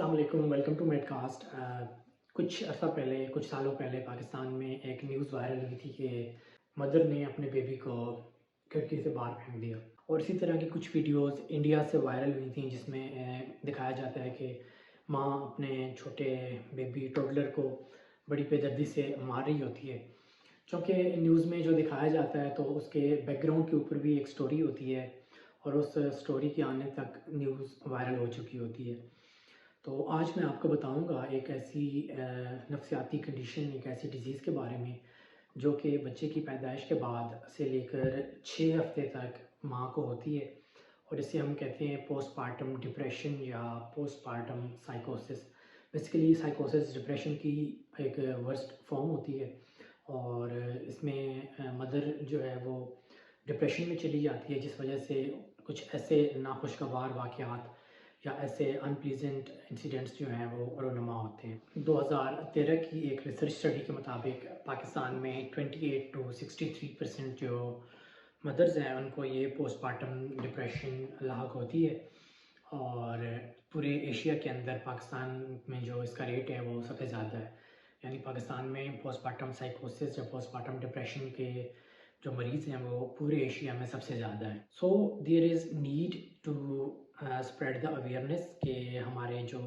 अस्सलाम वालेकुम, welcome to मेडकास्ट। कुछ अर्सा पहले, कुछ सालों पहले पाकिस्तान में एक न्यूज़ वायरल हुई थी कि मदर ने अपने बेबी को खिड़की से बाहर फेंक दिया। और इसी तरह की कुछ वीडियोस इंडिया से वायरल हुई थी जिसमें दिखाया जाता है कि माँ अपने छोटे बेबी टोडलर को बड़ी बेदर्दी से मार रही होती है। चूँकि न्यूज़ में जो दिखाया जाता है तो उसके बैकग्राउंड के ऊपर भी एक स्टोरी होती है और उस स्टोरी के आने तक न्यूज़ वायरल हो चुकी होती है। तो आज मैं आपको बताऊंगा एक ऐसी नफसियाती कंडीशन, एक ऐसी डिज़ीज़ के बारे में जो कि बच्चे की पैदाइश के बाद से लेकर 6 हफ्ते तक माँ को होती है और इसे हम कहते हैं पोस्टपार्टम डिप्रेशन या पोस्टपार्टम साइकोसिस। बेसिकली साइकोसिस डिप्रेशन की एक वर्स्ट फॉर्म होती है और इसमें मदर जो है वो डिप्रेशन में चली जाती है जिस वजह से कुछ ऐसे नाखुशगवार वाक़यात या ऐसे अनप्लीजेंट इंसिडेंट्स जो हैं वो रोनुमा होते हैं। 2013 की एक रिसर्च स्टडी के मुताबिक पाकिस्तान में 28 to 63% जो मदर्स हैं उनको ये पोस्टपार्टम डिप्रेशन लाहक होती है और पूरे एशिया के अंदर पाकिस्तान में जो इसका रेट है वो सबसे ज़्यादा है। यानी पाकिस्तान में पोस्टपार्टम साइकोसिस या पोस्टपार्टम डिप्रेशन के जो मरीज़ हैं वो पूरे एशिया में सबसे ज़्यादा है। So there is need to spread the awareness कि हमारे जो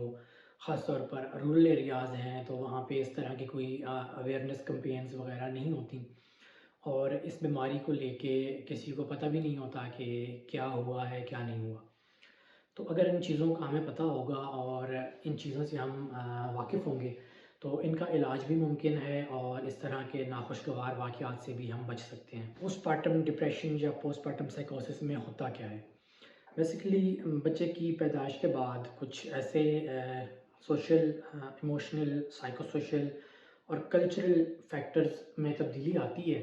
ख़ास तौर पर रूरल एरियाज़ हैं तो वहाँ पे इस तरह की कोई अवेयरनेस कैंपेन्स वगैरह नहीं होती और इस बीमारी को लेके किसी को पता भी नहीं होता कि क्या हुआ है क्या नहीं हुआ। तो अगर इन चीज़ों का हमें पता होगा और इन चीज़ों से हम वाकिफ़ होंगे तो इनका इलाज भी मुमकिन है और इस तरह के नाखुशगवार वाक़यात से भी हम बच सकते हैं। पोस्टपार्टम डिप्रेशन या पोस्टपार्टम साइकोसिस में होता क्या है? बेसिकली बच्चे की पैदाइश के बाद कुछ ऐसे सोशल, इमोशनल, साइको-सोशल और कल्चरल फैक्टर्स में तब्दीली आती है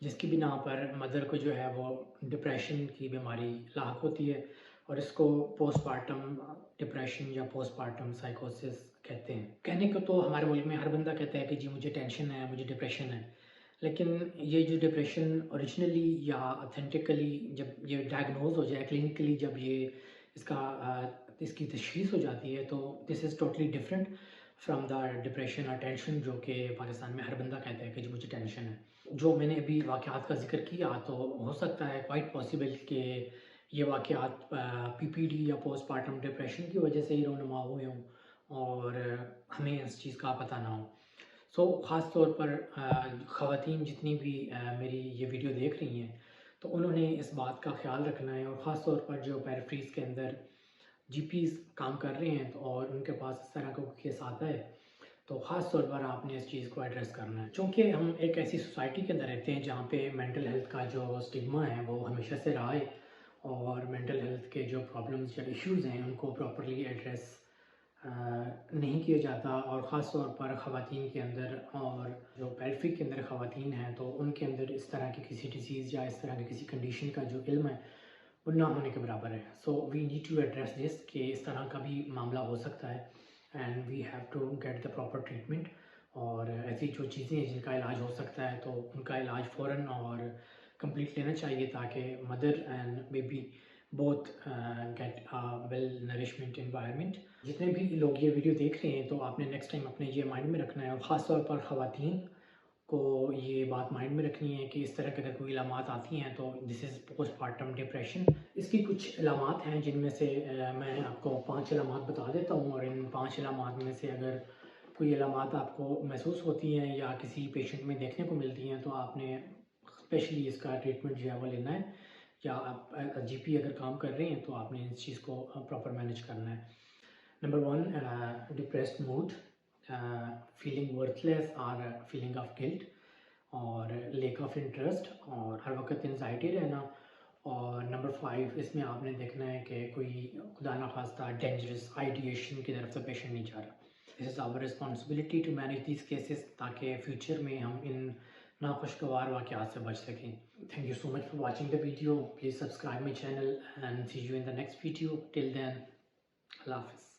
जिसकी बिना पर मदर को जो है वो डिप्रेशन की बीमारी लाक होती है और इसको पोस्टपार्टम डिप्रेशन या पोस्टपार्टम साइकोसिस कहते हैं। कहने को तो हमारे मुल्क में हर बंदा कहता है कि जी मुझे टेंशन है, मुझे डिप्रेशन है, लेकिन ये जो डिप्रेशन ओरिजिनली या ऑथेंटिकली जब ये डायग्नोज हो जाए क्लिनिकली, जब ये इसकी तशख़ीस हो जाती है तो this is totally different from the depression और टेंशन जो कि पाकिस्तान में हर बंदा कहता है कि जी मुझे टेंशन है। जो मैंने अभी वाक़यात का ज़िक्र किया तो हो सकता है क्वाइट पॉसिबल कि ये वाक़यात पीपीडी या पोस्टपार्टम डिप्रेशन की वजह से ही रोनुमा हुए हों और हमें इस चीज़ का पता ना हो। सो ख़ास तौर पर ख़वातीन जितनी भी मेरी ये वीडियो देख रही हैं तो उन्होंने इस बात का ख़्याल रखना है और ख़ास तौर पर जो पेरिफेरीज़ के अंदर जीपीज़ काम कर रहे हैं तो और उनके पास इस तरह का केस आता है तो ख़ास तौर पर आपने इस चीज़ को एड्रेस करना है। चूँकि हम एक ऐसी सोसाइटी के अंदर रहते हैं जहाँ पे मेंटल हेल्थ का जो स्टिग्मा है वो हमेशा से रहा है और मेंटल हेल्थ के जो प्रॉब्लम्स या इश्यूज़ हैं उनको प्रॉपर्ली एड्रेस नहीं किया जाता और ख़ास तौर पर ख़वातीन के अंदर और जो पेरिफेरी के अंदर ख़वातीन हैं तो उनके अंदर इस तरह की किसी डिसीज़ या इस तरह की किसी कंडीशन का जो इल्म है वो ना होने के बराबर है। So we need to address this कि इस तरह का भी मामला हो सकता है and we have to get the proper treatment और ऐसी जो चीज़ें हैं जिनका इलाज हो सकता है तो उनका इलाज फ़ौरन और कंप्लीट लेना चाहिए ताकि mother and baby both get well nourishment environment. जितने भी लोग ये वीडियो देख रहे हैं तो आपने नेक्स्ट टाइम अपने ये माइंड में रखना है और ख़ास तौर पर ख़वातीन को ये बात माइंड में रखनी है कि इस तरह के अगर कोई इलामात आती हैं तो दिस इज़ पोस्टपार्टम डिप्रेशन। इसकी कुछ इलामात हैं जिनमें से मैं आपको 5 इलामात बता देता हूँ और इन 5 इलामात में से अगर कोई इलामात आपको महसूस होती हैं या किसी पेशेंट में देखने को मिलती हैं तो आपने स्पेशली इसका ट्रीटमेंट जो है वो लेना है या आप जीपी अगर काम कर रहे हैं तो आपने इस चीज़ को प्रॉपर मैनेज करना है। Number 1, depressed mood, feeling worthless और फीलिंग ऑफ गिल्ट और लेक ऑफ इंटरेस्ट और हर वक्त एंजाइटी रहना। और नंबर 5 इसमें आपने देखना है कि कोई खुदा ना खास्ता डेंजरस आइडिएशन की तरफ से पेशेंट नहीं जा रहा। This is our responsibility to manage these cases ताकि फ्यूचर में हम इन नाखुशगवार वाक़यात से बच सकें। Thank you so much for watching the video. Please subscribe my channel and see you in the next video. Till then, अल्लाह हाफ़िज़।